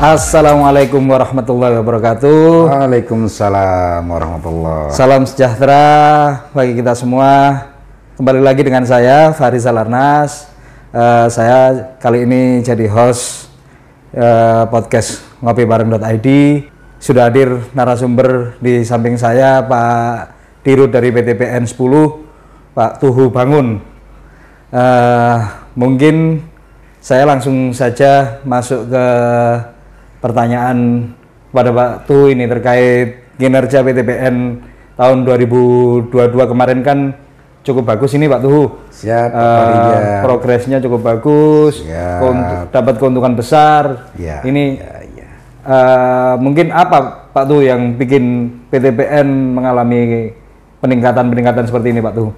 Assalamualaikum warahmatullahi wabarakatuh. Waalaikumsalam warahmatullahi. Salam sejahtera bagi kita semua. Kembali lagi dengan saya Farizal Arnas. Saya kali ini jadi host podcast ngopibareng.id. Sudah hadir narasumber di samping saya Pak Dirut dari PTPN 10, Pak Tuhu Bangun. Mungkin saya langsung saja masuk ke pertanyaan pada Pak Tuh ini terkait kinerja PTPN tahun 2022 kemarin kan cukup bagus ini Pak Tuh. Siap, progresnya cukup bagus, dapat keuntungan besar. Ya, ini mungkin apa Pak Tuh yang bikin PTPN mengalami peningkatan seperti ini Pak Tuh?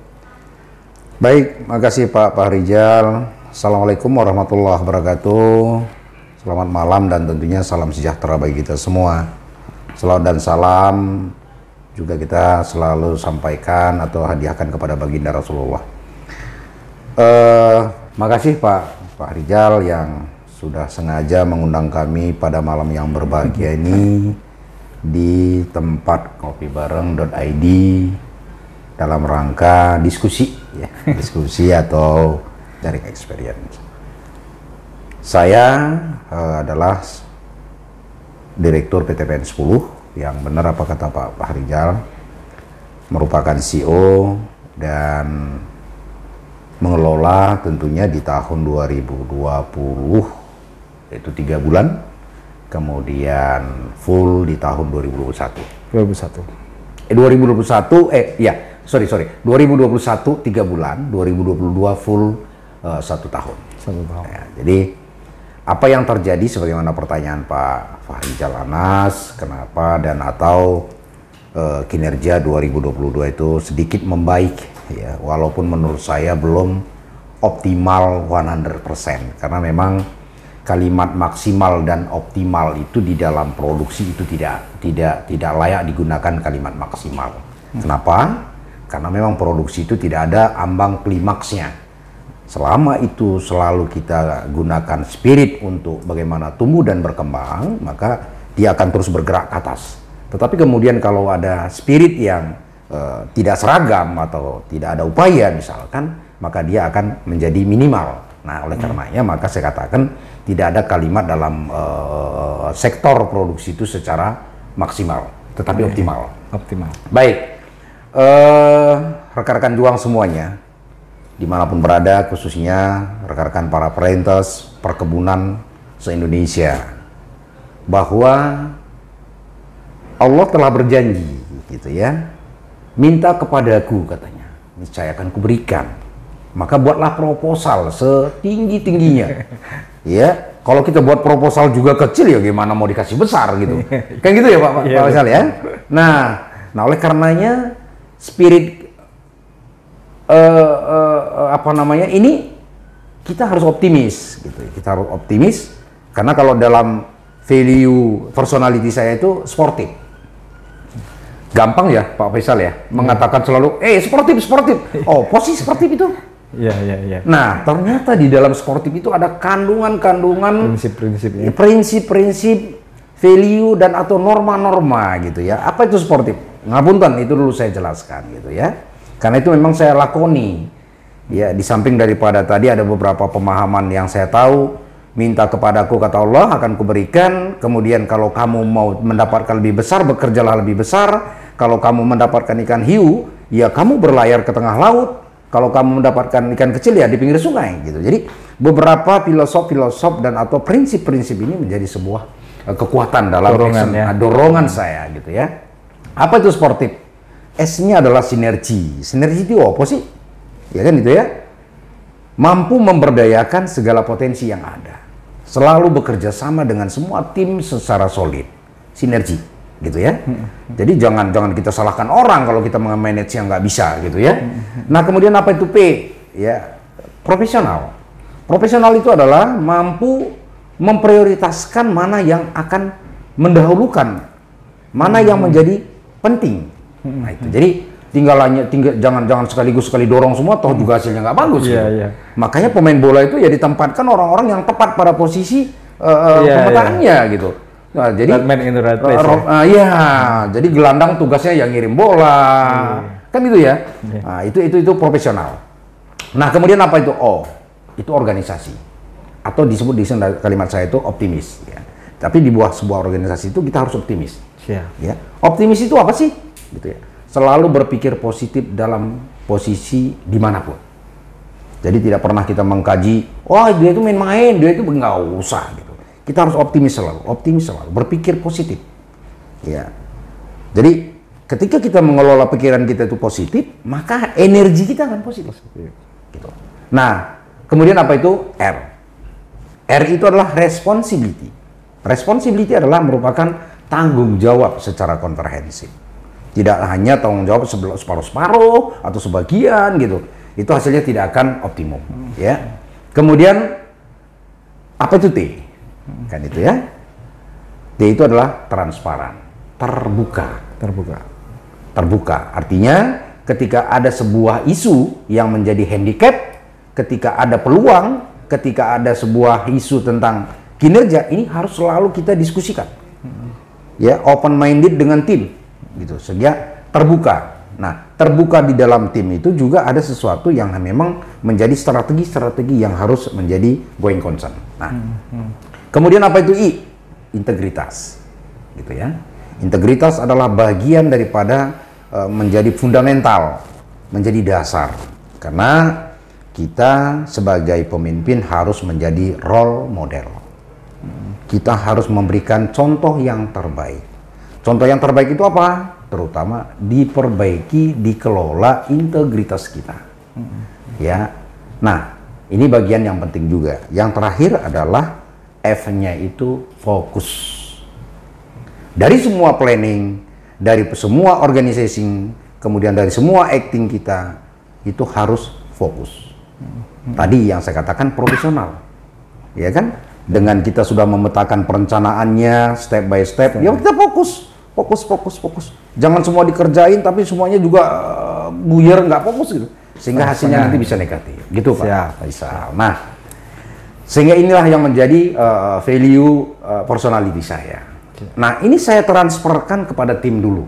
Baik, makasih Pak Rijal. Assalamualaikum warahmatullahi wabarakatuh. Selamat malam dan tentunya salam sejahtera bagi kita semua. Selawat dan salam juga kita selalu sampaikan atau hadiahkan kepada baginda Rasulullah. Makasih Pak Rijal yang sudah sengaja mengundang kami pada malam yang berbahagia ini di tempat ngopibareng.id dalam rangka diskusi, ya, diskusi atau sharing experience. Saya adalah Direktur PTPN 10, yang benar apa kata Pak Rijal, merupakan CEO dan mengelola tentunya di tahun 2020, yaitu 3 bulan, kemudian full di tahun 2021. 2021, 3 bulan, 2022 full 1 tahun. Ya, jadi apa yang terjadi sebagaimana pertanyaan Pak Farizal Arnas, kenapa dan atau kinerja 2022 itu sedikit membaik, ya, walaupun menurut saya belum optimal 100%, karena memang kalimat maksimal dan optimal itu di dalam produksi itu tidak layak digunakan kalimat maksimal. Kenapa? Karena memang produksi itu tidak ada ambang klimaksnya. Selama itu selalu kita gunakan spirit untuk bagaimana tumbuh dan berkembang, maka dia akan terus bergerak ke atas. Tetapi kemudian kalau ada spirit yang tidak seragam atau tidak ada upaya misalkan, maka dia akan menjadi minimal. Nah, oleh karenanya maka saya katakan tidak ada kalimat dalam sektor produksi itu secara maksimal, tetapi optimal. Baik, rekan-rekan juang semuanya, dimanapun berada, khususnya rekan-rekan para perintis perkebunan se-Indonesia, bahwa Allah telah berjanji, gitu ya, minta kepadaku katanya, niscaya akan kuberikan. Maka buatlah proposal setinggi-tingginya. Ya, kalau kita buat proposal juga kecil, ya gimana mau dikasih besar gitu. Kan gitu ya Pak Faisal ya. Nah oleh karenanya spirit ini kita harus optimis gitu. Kita harus optimis karena kalau dalam value personality saya itu sportif. Gampang ya Pak Faisal ya mengatakan selalu sportif. Oh, posisi sportif itu. Iya. Nah, ternyata di dalam sportif itu ada kandungan prinsip-prinsip value dan atau norma-norma gitu ya. Apa itu sportif? Ngapunten, itu dulu saya jelaskan gitu ya. Karena itu memang saya lakoni. Ya, di samping daripada tadi ada beberapa pemahaman yang saya tahu, minta kepadaku kata Allah akan kuberikan. Kemudian kalau kamu mau mendapatkan lebih besar, bekerjalah lebih besar. Kalau kamu mendapatkan ikan hiu, ya kamu berlayar ke tengah laut. Kalau kamu mendapatkan ikan kecil, ya di pinggir sungai gitu. Jadi beberapa filosof dan atau prinsip-prinsip ini menjadi sebuah kekuatan dalam dorongan saya gitu ya. Apa itu sportif? S-nya adalah sinergi. Sinergi itu apa sih? Ya kan itu ya. Mampu memberdayakan segala potensi yang ada. Selalu bekerja sama dengan semua tim secara solid. Sinergi, gitu ya. Jadi jangan kita salahkan orang kalau kita manage yang nggak bisa, gitu ya. Nah kemudian apa itu P? Ya, profesional. Profesional itu adalah mampu memprioritaskan mana yang akan mendahulukan, mana yang menjadi penting. Nah itu, jadi jangan sekaligus dorong semua, toh juga hasilnya nggak bagus. Makanya pemain bola itu ya ditempatkan orang-orang yang tepat pada posisi pemetaannya gitu. Nah, jadi man in the right place, jadi gelandang tugasnya yang ngirim bola, kan gitu ya. Nah, itu profesional. Nah, kemudian apa itu? Oh, itu organisasi, atau disebut di kalimat saya itu optimis. Ya. Tapi di bawah sebuah organisasi itu kita harus optimis. Ya. Optimis itu apa sih? Gitu ya. Selalu berpikir positif dalam posisi dimanapun. Jadi tidak pernah kita mengkaji, wah dia itu main-main, dia itu nggak usah gitu. Kita harus optimis selalu, berpikir positif. Ya. Jadi ketika kita mengelola pikiran kita itu positif, maka energi kita akan positif. Gitu. Nah, kemudian apa itu? R. R itu adalah responsibility. Responsibility adalah merupakan tanggung jawab secara komprehensif. Tidak hanya tanggung jawab separuh-separuh atau sebagian gitu. Itu hasilnya tidak akan optimum. Ya. Kemudian apa itu T? Kan itu ya. T itu adalah transparan, terbuka. Artinya ketika ada sebuah isu yang menjadi handicap, ketika ada peluang, ketika ada sebuah isu tentang kinerja, ini harus selalu kita diskusikan. Ya, open minded dengan tim gitu. Sehingga terbuka. Nah, terbuka di dalam tim itu juga ada sesuatu yang memang menjadi strategi yang harus menjadi going concern. Nah, kemudian apa itu I? Integritas, gitu ya. Integritas adalah bagian daripada menjadi fundamental, menjadi dasar. Karena kita sebagai pemimpin harus menjadi role model. Kita harus memberikan contoh yang terbaik. Contoh yang terbaik itu apa? Terutama dikelola integritas kita. Ya. Nah, ini bagian yang penting juga. Yang terakhir adalah F-nya itu fokus. Dari semua planning, dari semua organizing, kemudian dari semua acting kita, itu harus fokus. Tadi yang saya katakan profesional. Ya kan? Dengan kita sudah memetakan perencanaannya step by step, ya kita fokus. Jangan semua dikerjain tapi semuanya juga buyar, nggak fokus gitu. Sehingga hasilnya nanti bisa negatif. Gitu Pak Faisal. Nah, sehingga inilah yang menjadi value personality saya. Nah, ini saya transferkan kepada tim dulu.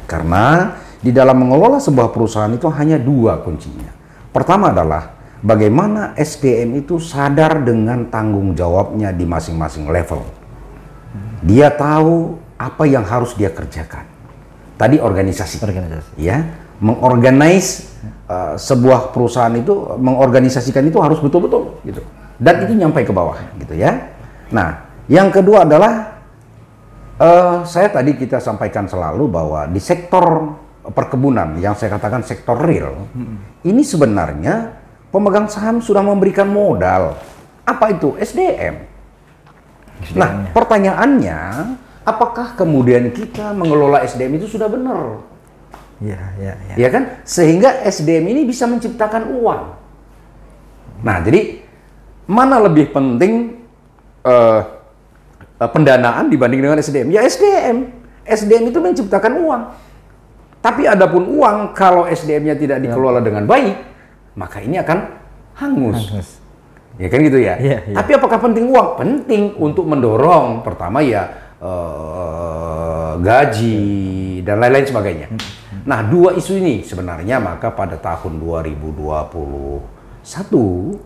Karena di dalam mengelola sebuah perusahaan itu hanya dua kuncinya. Pertama adalah bagaimana SDM itu sadar dengan tanggung jawabnya di masing-masing level. Dia tahu apa yang harus dia kerjakan. Tadi organisasi. Ya, mengorganize sebuah perusahaan itu, mengorganisasikan itu harus betul-betul gitu. Dan itu nyampe ke bawah gitu ya. Nah, yang kedua adalah kita sampaikan selalu bahwa di sektor perkebunan yang saya katakan sektor real, ini sebenarnya pemegang saham sudah memberikan modal. Apa itu? SDM. Nah, pertanyaannya, apakah kemudian kita mengelola SDM itu sudah benar? Ya kan? Sehingga SDM ini bisa menciptakan uang. Nah, jadi mana lebih penting pendanaan dibanding dengan SDM? Ya SDM. SDM itu menciptakan uang. Tapi adapun uang kalau SDM-nya tidak dikelola dengan baik, maka ini akan hangus. Ya kan gitu ya. Tapi apakah penting uang? Penting untuk mendorong pertama ya gaji dan lain-lain sebagainya. Nah, dua isu ini sebenarnya maka pada tahun 2021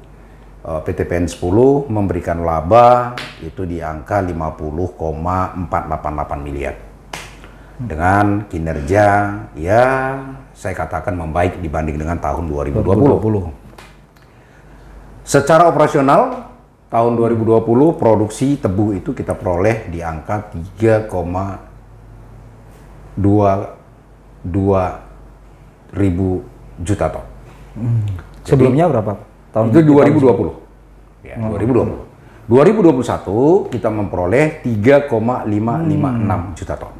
PT PN 10 memberikan laba itu di angka 50,488 miliar. Dengan kinerja ya saya katakan membaik dibanding dengan tahun 2020. Secara operasional tahun 2020 produksi tebu itu kita peroleh di angka 3,22 ribu juta ton. Sebelumnya berapa? Tahun itu 2020. Ya, 2020. 2021 kita memperoleh 3,556 juta ton.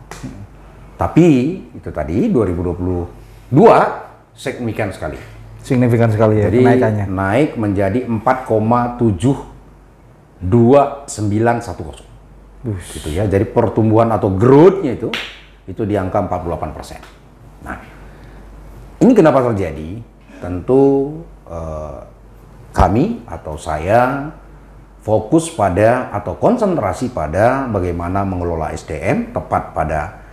Tapi itu tadi 2022 signifikan sekali ya. Jadi kenaikannya. Naik menjadi 4,72910. Gitu ya. Jadi pertumbuhan atau growth-nya itu di angka 48%. Nah, ini kenapa terjadi? Tentu kami atau saya fokus pada atau konsentrasi pada bagaimana mengelola SDM tepat pada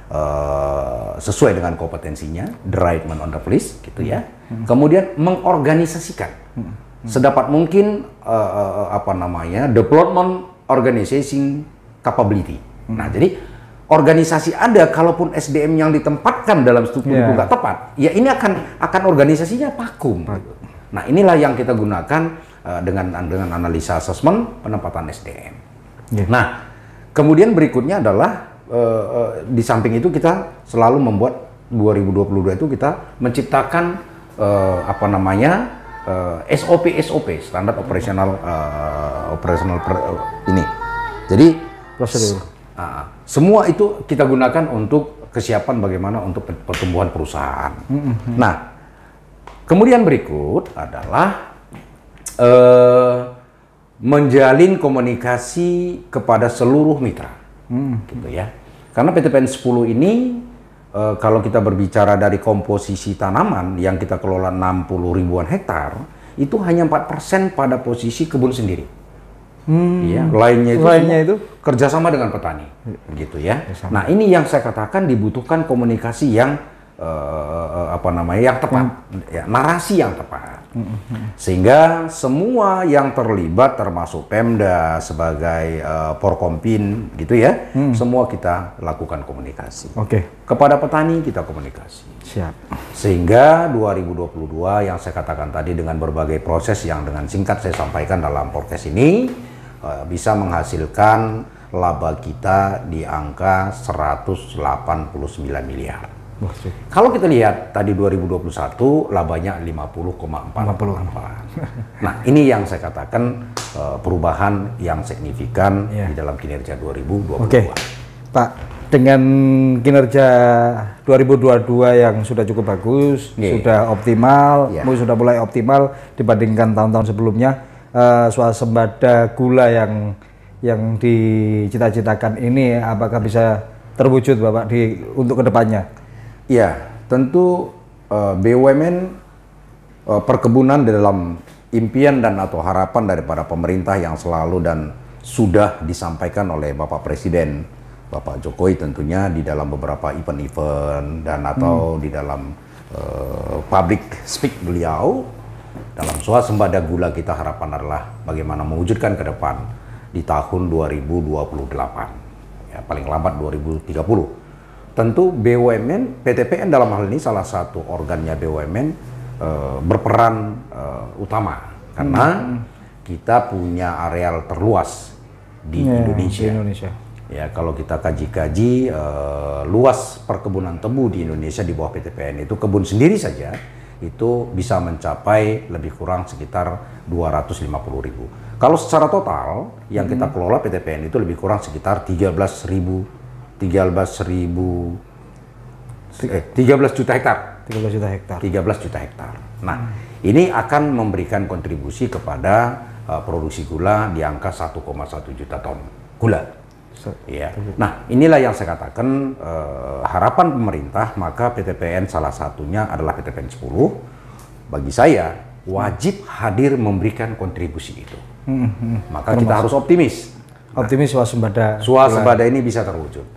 sesuai dengan kompetensinya, the right man on the place, gitu ya. Kemudian mengorganisasikan sedapat mungkin development organizing capability. Nah, jadi organisasi ada, kalaupun SDM yang ditempatkan dalam struktur itu nggak tepat, ya ini akan organisasinya vakum. Nah, inilah yang kita gunakan dengan analisa asesmen penempatan SDM. Nah, kemudian berikutnya adalah di samping itu kita selalu membuat 2022 itu kita menciptakan SOP standar operasional ini. Jadi prosedur. Semua itu kita gunakan untuk kesiapan bagaimana untuk pertumbuhan perusahaan. Nah, kemudian berikut adalah menjalin komunikasi kepada seluruh mitra, gitu ya. Karena PTPN 10 ini kalau kita berbicara dari komposisi tanaman yang kita kelola 60 ribuan hektar, itu hanya 4% pada posisi kebun sendiri. Ya, lainnya itu kerjasama dengan petani, gitu ya. Nah, ini yang saya katakan dibutuhkan komunikasi yang yang tepat, ya, narasi yang tepat. Sehingga semua yang terlibat termasuk Pemda sebagai Porkompin gitu ya, semua kita lakukan komunikasi. Kepada petani kita komunikasi. Siap. Sehingga 2022 yang saya katakan tadi dengan berbagai proses yang dengan singkat saya sampaikan dalam podcast ini bisa menghasilkan laba kita di angka 189 miliar. Kalau kita lihat tadi 2021 labanya 50,44. Nah, ini yang saya katakan perubahan yang signifikan di dalam kinerja 2022. Pak, dengan kinerja 2022 yang sudah cukup bagus, sudah optimal, sudah mulai optimal dibandingkan tahun-tahun sebelumnya, swasembada gula yang dicita-citakan ini apakah bisa terwujud Bapak untuk kedepannya? Ya, tentu BUMN perkebunan dalam impian dan atau harapan daripada pemerintah yang selalu dan sudah disampaikan oleh Bapak Presiden, Bapak Jokowi tentunya di dalam beberapa event-event dan atau di dalam public speak beliau, dalam swasembada gula kita harapan adalah bagaimana mewujudkan ke depan di tahun 2028, ya, paling lambat 2030. Tentu BUMN, PTPN dalam hal ini salah satu organnya BUMN berperan utama karena kita punya areal terluas di Indonesia. Ya, kalau kita kaji-kaji luas perkebunan tebu di Indonesia di bawah PTPN itu kebun sendiri saja itu bisa mencapai lebih kurang sekitar 250.000. Kalau secara total yang kita kelola PTPN itu lebih kurang sekitar 13 juta hektar. 13 juta hektar. Nah, ini akan memberikan kontribusi kepada produksi gula di angka 1,1 juta ton gula. Ya. Nah, inilah yang saya katakan harapan pemerintah, maka PTPN salah satunya adalah PTPN 10. Bagi saya wajib hadir memberikan kontribusi itu. Maka kita harus optimis. Swasembada ini bisa terwujud.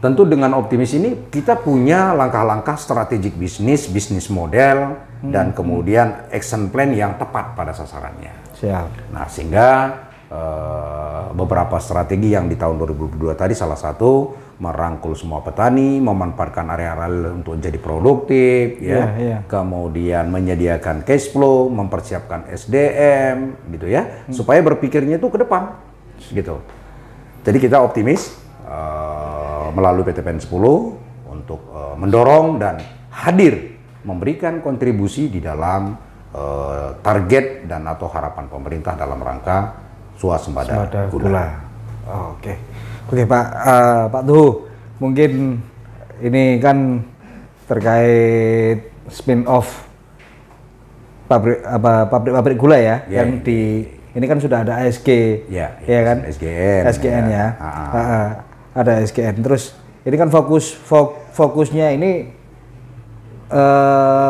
Tentu dengan optimis ini kita punya langkah-langkah strategik bisnis model dan kemudian action plan yang tepat pada sasarannya. Nah, sehingga beberapa strategi yang di tahun 2022 tadi salah satu merangkul semua petani, memanfaatkan area-area untuk jadi produktif, kemudian menyediakan cash flow, mempersiapkan SDM, gitu ya, supaya berpikirnya itu ke depan, gitu. Jadi kita optimis melalui PTPN 10 untuk mendorong dan hadir memberikan kontribusi di dalam target dan atau harapan pemerintah dalam rangka swasembada gula. Oke Pak, Pak Tuhu, mungkin ini kan terkait spin-off pabrik gula ya, yang ini kan sudah ada ASG, ya kan? SGN ya. Ada SGN. Terus ini kan fokusnya ini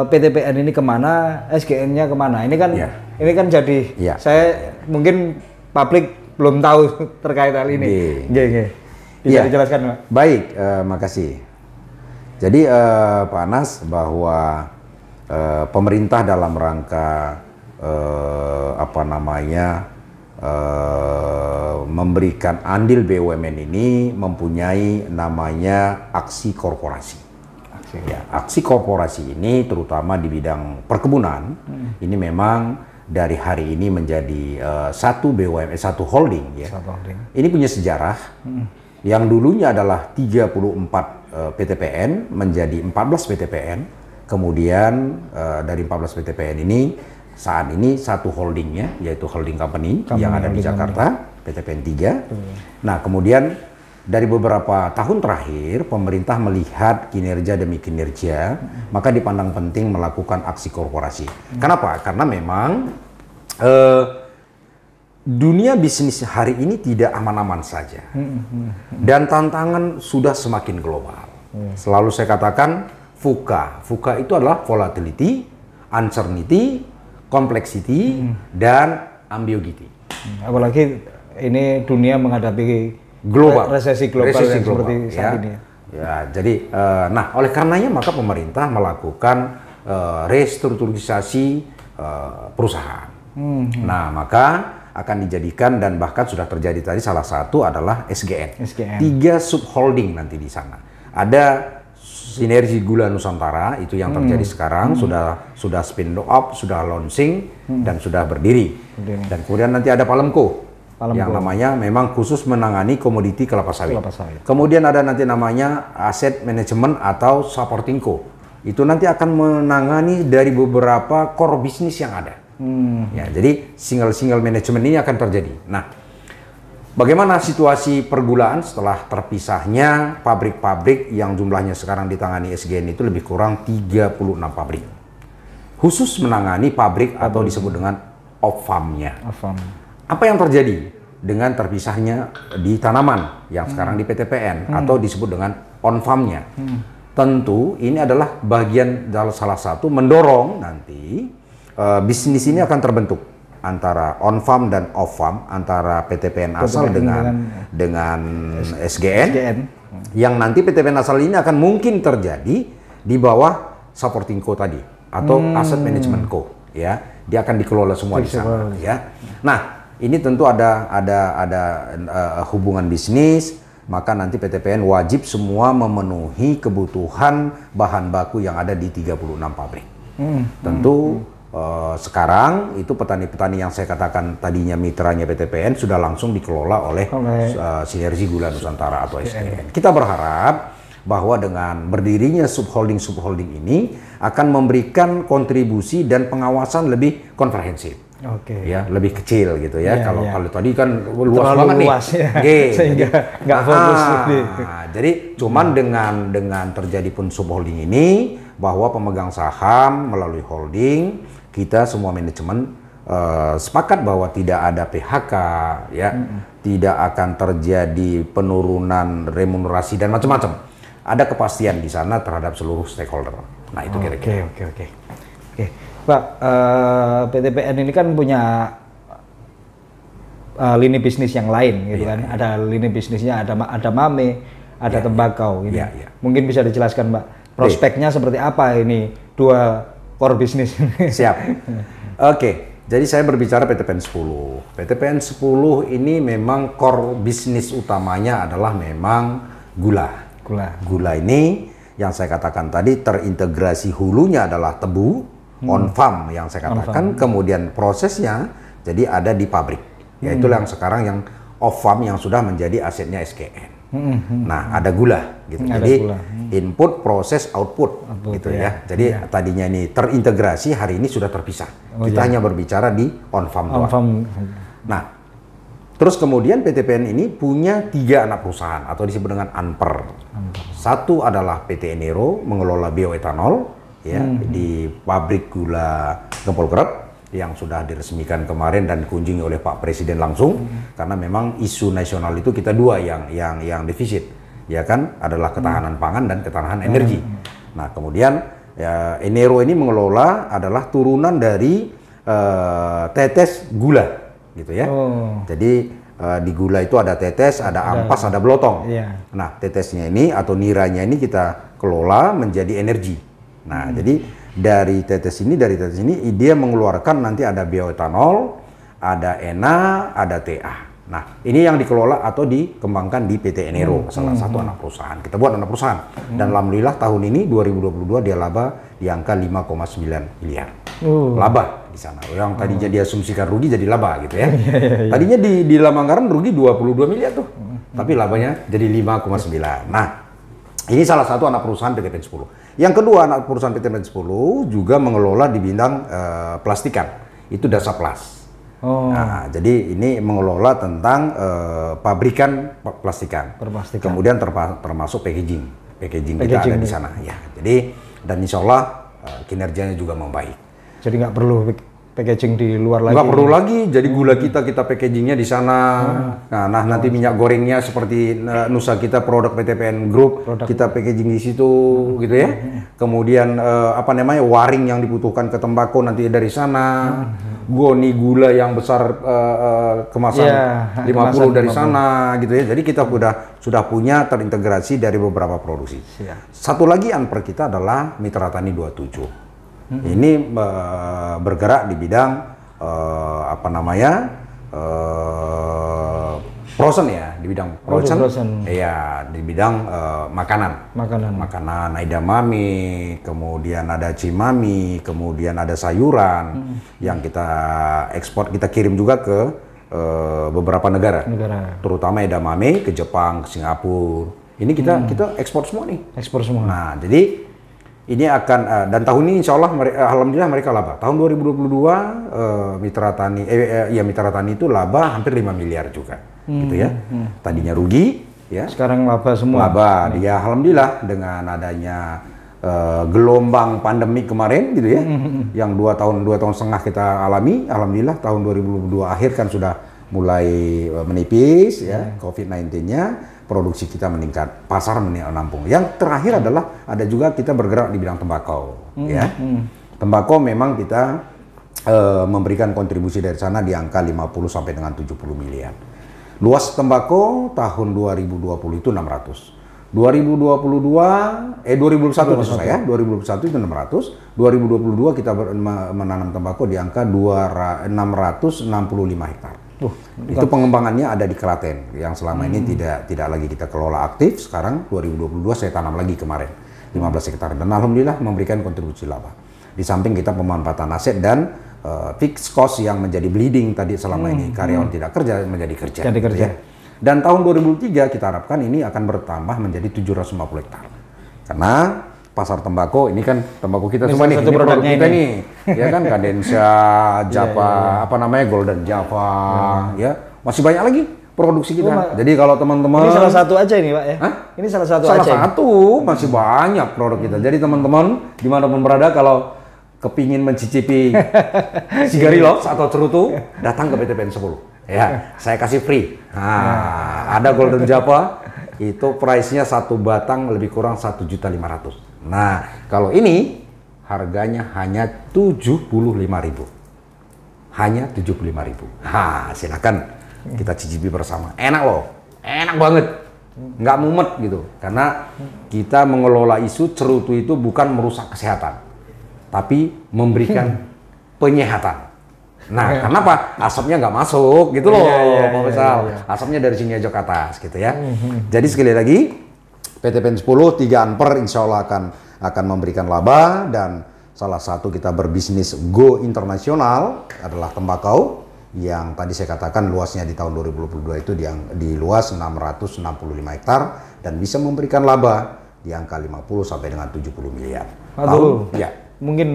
PTPN ini kemana, SGN-nya kemana? Ini kan jadi saya mungkin publik belum tahu terkait hal ini. Nggih. Bisa dijelaskan, Pak? Baik, makasih. Jadi Pak Anas, bahwa pemerintah dalam rangka memberikan andil BUMN ini mempunyai namanya aksi korporasi. Aksi korporasi ini terutama di bidang perkebunan ini memang dari hari ini menjadi satu BUMN, satu holding ya. Ini punya sejarah yang dulunya adalah 34 PTPN menjadi 14 PTPN. Kemudian dari 14 PTPN ini saat ini satu holdingnya, yaitu holding company yang ada di Jakarta, PTPN 3. Nah, kemudian dari beberapa tahun terakhir pemerintah melihat kinerja demi kinerja, maka dipandang penting melakukan aksi korporasi. Kenapa? Karena memang dunia bisnis hari ini tidak aman-aman saja, dan tantangan sudah semakin global. Selalu saya katakan VUCA. VUCA itu adalah volatility, uncertainty, complexity, dan ambiguity. Apalagi ini dunia menghadapi resesi global seperti saat ini. Ya, jadi, nah oleh karenanya maka pemerintah melakukan restrukturisasi perusahaan. Nah, maka akan dijadikan dan bahkan sudah terjadi tadi, salah satu adalah SGN. 3 subholding nanti di sana. Ada Sinergi Gula Nusantara, itu yang terjadi sekarang, sudah spin off, sudah launching, dan sudah berdiri. Dan kemudian nanti ada Palemco, yang namanya memang khusus menangani komoditi kelapa sawit. Kemudian ada nanti namanya Asset Management atau Supporting Co. Itu nanti akan menangani dari beberapa core bisnis yang ada. Ya, jadi single management ini akan terjadi. Nah, bagaimana situasi pergulaan setelah terpisahnya pabrik-pabrik yang jumlahnya sekarang ditangani SGN itu lebih kurang 36 pabrik. Khusus menangani pabrik atau disebut dengan off-farm-nya. Apa yang terjadi dengan terpisahnya di tanaman yang sekarang di PTPN atau disebut dengan on-farm-nya? Tentu ini adalah bagian salah satu mendorong nanti bisnis ini akan terbentuk antara on-farm dan off-farm, antara PTPN asal dengan SGN, yang nanti PTPN asal ini akan mungkin terjadi di bawah Supporting Co tadi atau Asset Management Co, ya. Dia akan dikelola semua di sana, ya. Nah, ini tentu ada hubungan bisnis, maka nanti PTPN wajib semua memenuhi kebutuhan bahan baku yang ada di 36 pabrik. Tentu sekarang itu petani-petani yang saya katakan tadinya mitranya PTPN sudah langsung dikelola oleh Sinergi Gula Nusantara atau SGN. Kita berharap bahwa dengan berdirinya subholding ini akan memberikan kontribusi dan pengawasan lebih komprehensif. Ya, lebih kecil gitu ya. Kalau tadi kan luas banget nih. Sehingga nggak fokus. Jadi cuman dengan terjadi pun subholding ini, bahwa pemegang saham melalui holding, kita semua manajemen sepakat bahwa tidak ada PHK, ya, tidak akan terjadi penurunan remunerasi dan macam-macam. Ada kepastian di sana terhadap seluruh stakeholder. Nah, itu kira-kira. Oke. Pak, PTPN ini kan punya lini bisnis yang lain, gitu kan? Ada lini bisnisnya, ada mame, ada tembakau. Ini. Mungkin bisa dijelaskan, Pak, prospeknya seperti apa ini dua core bisnis? Siap. Oke, jadi saya berbicara PTPN 10. PTPN 10 ini memang core bisnis utamanya adalah memang gula. Gula ini yang saya katakan tadi terintegrasi, hulunya adalah tebu, on-farm yang saya katakan, kemudian prosesnya jadi ada di pabrik. Yaitu yang sekarang yang off-farm yang sudah menjadi asetnya SGN. Nah, ada gula gitu. Jadi input, proses, output gitu ya. Jadi tadinya ini terintegrasi, hari ini sudah terpisah. Kita hanya berbicara di on-farm doang. Nah, terus kemudian PTPN ini punya 3 anak perusahaan atau disebut dengan ANPER. Satu adalah PT Enero, mengelola bioetanol ya di pabrik gula Gempol Kerep yang sudah diresmikan kemarin dan dikunjungi oleh Pak Presiden langsung, karena memang isu nasional itu kita dua yang defisit, ya kan, adalah ketahanan pangan dan ketahanan energi. Nah, kemudian ya, Enero ini mengelola adalah turunan dari tetes gula, gitu ya. Jadi di gula itu ada tetes, ada ampas, ada belotong. Iya. Nah, tetesnya ini atau niranya ini kita kelola menjadi energi. Nah, jadi dari tetes ini dia mengeluarkan nanti ada bioetanol, ada ENA, ada TA. Nah, ini yang dikelola atau dikembangkan di PT Enero, salah satu anak perusahaan. Kita buat anak perusahaan. Dan alhamdulillah tahun ini 2022 dia laba di angka 5,9 miliar. Laba di sana. Yang tadinya diasumsikan rugi jadi laba gitu ya. Tadinya di dalam anggaran rugi 22 miliar tuh. Tapi labanya jadi 5,9. Nah, ini salah satu anak perusahaan PT PEN 10. Yang kedua, anak perusahaan PT PEN 10 juga mengelola di bidang plastikan. Itu Dasaplas. Nah, jadi ini mengelola tentang pabrikan plastikan. Kemudian termasuk packaging kita ada di sana. Ya, jadi dan insya Allah kinerjanya juga membaik. Jadi nggak perlu packaging di luar lagi. Nggak perlu lagi. Jadi gula kita packagingnya di sana. Nah, nanti minyak gorengnya seperti Nusa kita produk PT PN Group kita packaging di situ gitu ya. Kemudian waring yang dibutuhkan ke tembakau nanti dari sana. Goni gula yang besar kemasan 50 dari sana gitu ya. Jadi kita sudah punya terintegrasi dari beberapa produksi. Satu lagi unper kita adalah Mitra Tani 27. Ini bergerak di bidang frozen ya, di bidang frozen. Iya, di bidang makanan edamame, kemudian ada cimami, kemudian ada sayuran yang kita ekspor, kita kirim juga ke beberapa negara. Terutama edamame ke Jepang, ke Singapura. Ini kita ekspor semua nih. Nah, jadi ini akan dan tahun ini insya Allah alhamdulillah mereka laba. Tahun 2022 Mitra Tani itu laba hampir 5 miliar juga, gitu ya. Tadinya rugi, ya. Sekarang laba semua. Laba, dia alhamdulillah dengan adanya gelombang pandemi kemarin, gitu ya, yang 2 tahun setengah kita alami. Alhamdulillah tahun 2022 akhir kan sudah mulai menipis, ya, COVID-19-nya. Produksi kita meningkat, pasar menampung. Yang terakhir adalah ada juga kita bergerak di bidang tembakau, ya. Tembakau memang kita memberikan kontribusi dari sana di angka 50 sampai dengan 70 miliar. Luas tembakau tahun 2020 itu 600. 2021 maksud saya, 2021 itu 600. 2022 kita menanam tembakau di angka 665 hektar. Itu pengembangannya ada di Klaten yang selama ini tidak lagi kita kelola aktif. Sekarang 2022 saya tanam lagi kemarin 15 hektar dan alhamdulillah memberikan kontribusi laba. Di samping kita pemanfaatan aset dan fixed cost yang menjadi bleeding tadi selama ini, karyawan tidak kerja menjadi kerja. Ya. Dan tahun 2003 kita harapkan ini akan bertambah menjadi 750 hektar. Karena pasar tembakau ini kan tembakau kita semua nih, ini produk kita nih, ya kan, Cadensia, Java, Golden Java, ya masih banyak lagi produksi kita. Jadi kalau teman-teman, ini salah satu aja ini Pak ya? Ini salah satu masih banyak produk kita. Jadi teman-teman dimanapun berada kalau kepingin mencicipi Sigarilos atau cerutu, datang ke PT PEN 10. Ya, saya kasih free. Ada Golden Java, itu price-nya satu batang lebih kurang 1.500.000. Nah, kalau ini harganya hanya 75.000. Hanya 75.000. Silakan kita cicipi bersama. Enak loh. Enak banget. Nggak mumet gitu. Karena kita mengelola isu cerutu itu bukan merusak kesehatan, tapi memberikan penyehatan. Nah, kenapa? Asapnya nggak masuk gitu loh, Pak Faisal. Asapnya dari sini aja ke atas gitu ya. Jadi sekali lagi, PT PEN 10 3 unper insya Allah akan memberikan laba, dan salah satu kita berbisnis go internasional adalah tembakau yang tadi saya katakan luasnya di tahun 2022 itu di luas 665 hektar dan bisa memberikan laba di angka 50 sampai dengan 70 miliar. Mungkin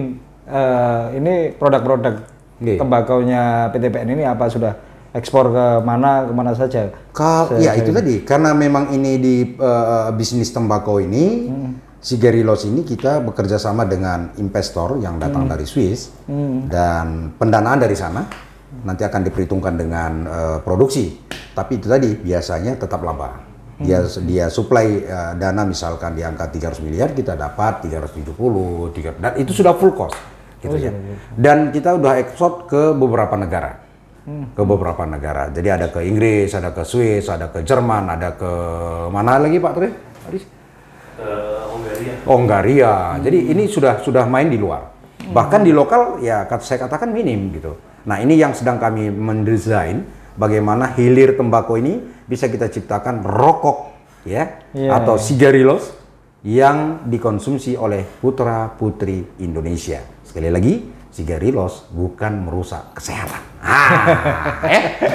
ini produk-produk tembakaunya PT PN ini apa sudah ekspor kemana saja? Ya itu tadi, karena memang ini di bisnis tembakau ini, Sigarilos ini kita bekerja sama dengan investor yang datang dari Swiss, dan pendanaan dari sana nanti akan diperhitungkan dengan produksi. Tapi itu tadi biasanya tetap laba. Dia supply dana misalkan di angka 300 miliar, kita dapat 370, dan itu sudah full cost. Gitu ya. Dan kita udah ekspor ke beberapa negara. ke beberapa negara. Jadi ada ke Inggris, ada ke Swiss, ada ke Jerman, ada ke mana lagi Pak Tri? Hongaria. Hongaria. Jadi ini sudah main di luar. Bahkan di lokal ya saya katakan minim gitu. Nah ini yang sedang kami mendesain bagaimana hilir tembakau ini bisa kita ciptakan rokok ya atau sigarillos yang dikonsumsi oleh putra putri Indonesia. Sekali lagi, sigarillos bukan merusak kesehatan.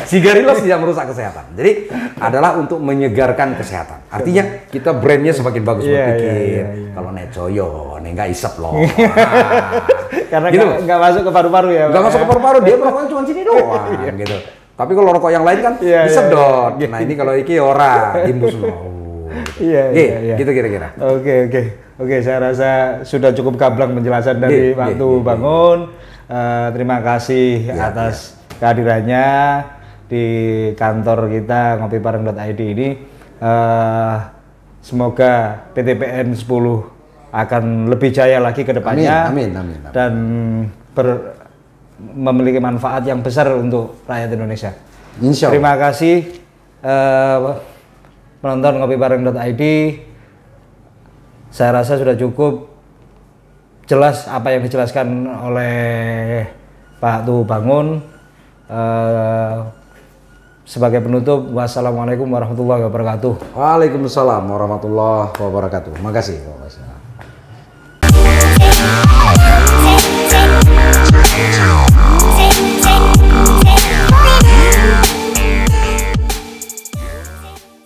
Sigarillos tidak merusak kesehatan. Jadi adalah untuk menyegarkan kesehatan. Artinya kita brandnya semakin bagus berpikir. Kalau necoyo, nggak isep loh. Karena gitu. nggak masuk ke paru-paru ya. Nggak masuk ke paru-paru, dia merokoknya cuma sini doang gitu. Tapi kalau rokok yang lain kan disedot. Nah ini kalau iki ora, timbus loh. Iya. Gitu kira-kira. Oke, saya rasa sudah cukup gamblang penjelasan dari Pak Tu Bangun. Terima kasih atas kehadirannya di kantor kita ngopibareng.id ini. Semoga PTPN 10 akan lebih jaya lagi ke depannya. Amin. Dan memiliki manfaat yang besar untuk rakyat Indonesia. Insya Allah. Terima kasih penonton ngopibareng.id. Saya rasa sudah cukup jelas apa yang dijelaskan oleh Pak Tu Bangun. Sebagai penutup, wassalamualaikum warahmatullahi wabarakatuh. Waalaikumsalam warahmatullahi wabarakatuh. Makasih.